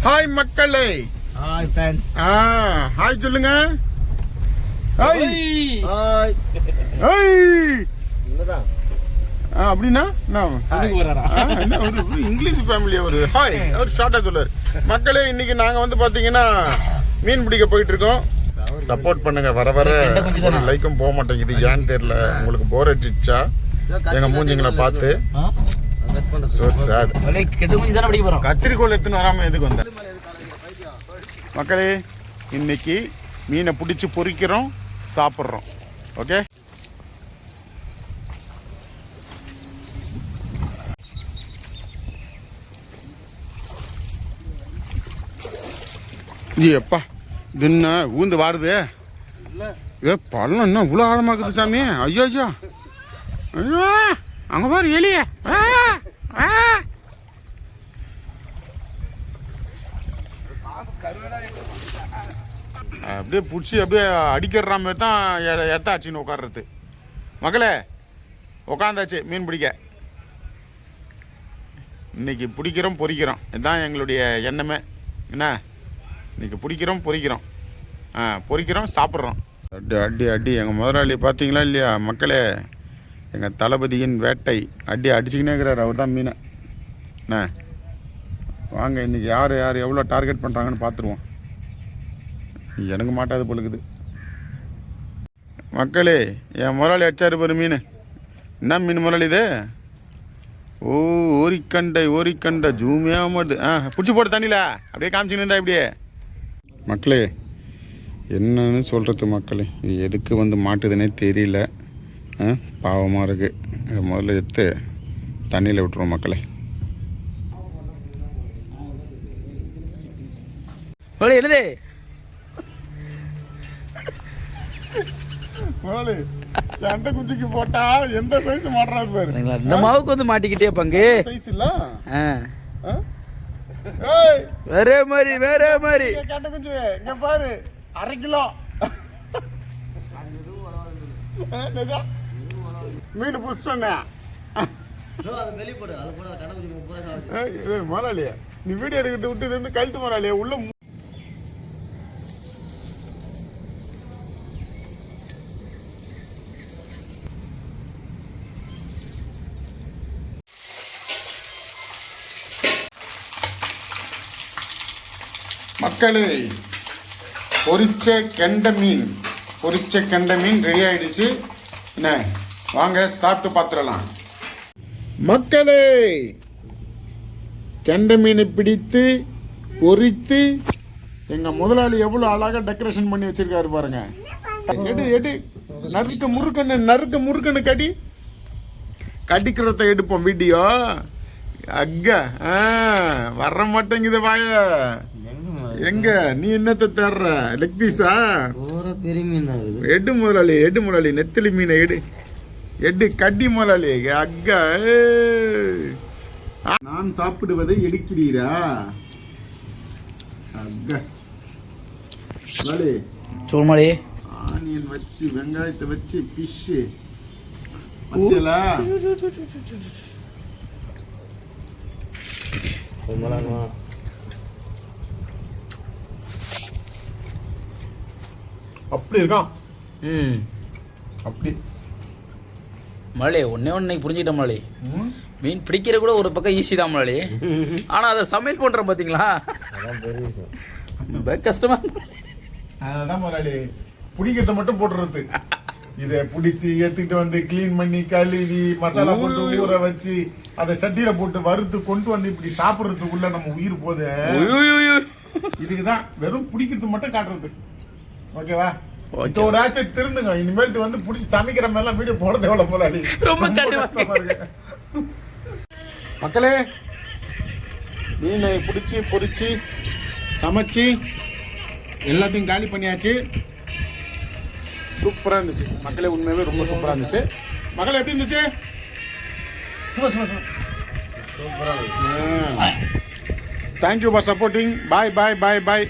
Hi மக்களே. Hi friends. Hi சொல்லுங்க. Hi hi. Hi. என்னதான்? அப்படின்னா இங்கிலீஷ் ஃபேமிலி ஒரு ஹாய் அவர் ஷார்ட்டா சொல்லுவார். மக்களே இன்னைக்கு நாங்க வந்து பாத்தீங்கன்னா மீன் பிடிக்க போயிட்டு இருக்கோம். சப்போர்ட் பண்ணுங்க. வர வர லைக்கும் போக மாட்டேங்குது, ஏன்னு தெரியல. உங்களுக்கு போர் அடிச்சா எங்க மூஞ்சிங்களை பார்த்து so sad. கத்திரிக்கோள் எடுத்துன்னு வராம எதுக்கு வந்த? மக்களே இன்னைக்கு மீனை பிடிச்சி பொரிக்கிறோம், சாப்பிட்றோம். ஓகே, எப்பா இது என்ன ஊந்து வாருது? ஏ பள்ளம் என்ன இவ்வளோ ஆழமாக்குது சாமி? ஐயோ ஐயோ ஐயோ, அங்கே பாரு எலிய. அப்படியே பிடிச்சி அப்படியே அடிக்கிற மாதிரி தான் எத்தாச்சின்னு உட்கார்றது. மக்களே உட்காந்தாச்சு மீன் பிடிக்க. இன்னைக்கு பிடிக்கிறோம் பொரிக்கிறோம், இதுதான் எங்களுடைய எண்ணமே. என்ன இன்னைக்கு பிடிக்கிறோம் பொரிக்கிறோம், பொரிக்கிறோம் சாப்பிட்றோம். அடி அடி அடி. எங்கள் முதலாளி பார்த்தீங்களா இல்லையா மக்களே? எங்கள் தளபதியின் வேட்டை அடி அடிச்சுக்கினே இருக்கிறார். அவர் தான் மீனை. என்ன வாங்க இன்றைக்கி யார் யார் எவ்வளோ டார்கெட் பண்ணுறாங்கன்னு பார்த்துருவோம். எனக்கு மாட்டாது பொழுகுது. மக்களே என் முதலாளி அடிச்சாரு பாரு மீன். என்ன மீன் முதலாளி இது? ஓ ஓரிக்கண்டை ஓரிக்கண்டை ஜூமியாக மாட்டுது. பிடிச்சி போட்டு தண்ணியில் அப்படியே காமிச்சின்னு இருந்தா இப்படியே. மக்களே என்னன்னு சொல்கிறது மக்களே, இது எதுக்கு வந்து மாட்டுதுன்னே தெரியல. பாவமாக இருக்குது. இதை முதல்ல எடுத்து தண்ணியில் விட்டுருவோம் மக்களே. என்னது எந்த குஞ்சுக்கு போட்டா எந்த சைஸ் மாட்டுறாரு பாரு. இந்த மாவுக்கு வந்து மாட்டிக்கிட்டே பங்கு சைஸ் இல்ல. வேற மாதிரி வேற மாதிரி கெண்ட குஞ்சு இங்க பாரு, 1/2 கிலோ மீன் புடிச்சோன்னே. முதலாளியா நீ வீடியோ எடுக்கிட்டு விட்டு இது வந்து கழுத்து முதலாளியா உள்ள. மக்களே பொரிச்ச கெண்டை மீன் ரெடி ஆயிடுச்சு. என்ன வாங்க சாப்பிட்டு பார்த்துடலாம். மக்களே கெண்டை மீனை பிடித்து பொரித்து எங்கள் முதலாளி எவ்வளோ அழகாக டெக்கரேஷன் பண்ணி வச்சிருக்காரு பாருங்க. எடு எடு நறுக்க முறுக்கன்னு கடிக்கிறத எடுப்போம் வீடியோ. அக்கா வர மாட்டேங்குது வாய. எங்க நீ என்னத்த தேடுற? லெக் பீஸா? எடு முதலாளி நெத்திலி மீனை எடு கட்டி முதலாளி. அக்கா நான் சாப்பிடுவதை எடுக்கிறீரா? அக்கா சோல்மாடி ஆனியன் வச்சு வெங்காயத்தை வச்சு ஃபிஷ் பத்தியலா. அப்படி இருக்கான். அப்படி மழை ஒன்னே புரிஞ்சுக்கிட்ட மழை. மீன் பிடிக்கிற கூட ஒரு பக்கம் ஈஸி தான் மழை, ஆனா அதை சமையல் பண்றோம் பாத்தீங்களா, கஷ்டமா. அதான் முதலாளி பிடிக்கிறத மட்டும் போட்டுறது. இதை பிடிச்சி எடுத்துக்கிட்டு வந்து கிளீன் பண்ணி கழுவி மசாலா போட்டு ஊற வச்சு அதை சட்டியில போட்டு வறுத்து கொண்டு வந்து இப்படி சாப்பிட்றதுக்குள்ள நம்ம உயிர் போகுது. இதுக்குதான் வெறும் பிடிக்கிறது மட்டும் காட்டுறது. ஓகேவா? இதோடாச்சும் திருந்துங்க. இனிமேல்ட்டு வந்து பிடிச்சி சமைக்கிற மாதிரிலாம் வீடியோ போட தேவையில்ல போலாடி. மக்களே மீனை பிடிச்சி பொரிச்சு சமைச்சு எல்லாத்தையும் காலி பண்ணியாச்சு. சூப்பராக இருந்துச்சு மக்களே, உண்மையாகவே ரொம்ப சூப்பராக இருந்துச்சு. மக்களே எப்படி இருந்துச்சு? சூப்பராக. Thank you for supporting. Bye bye bye bye.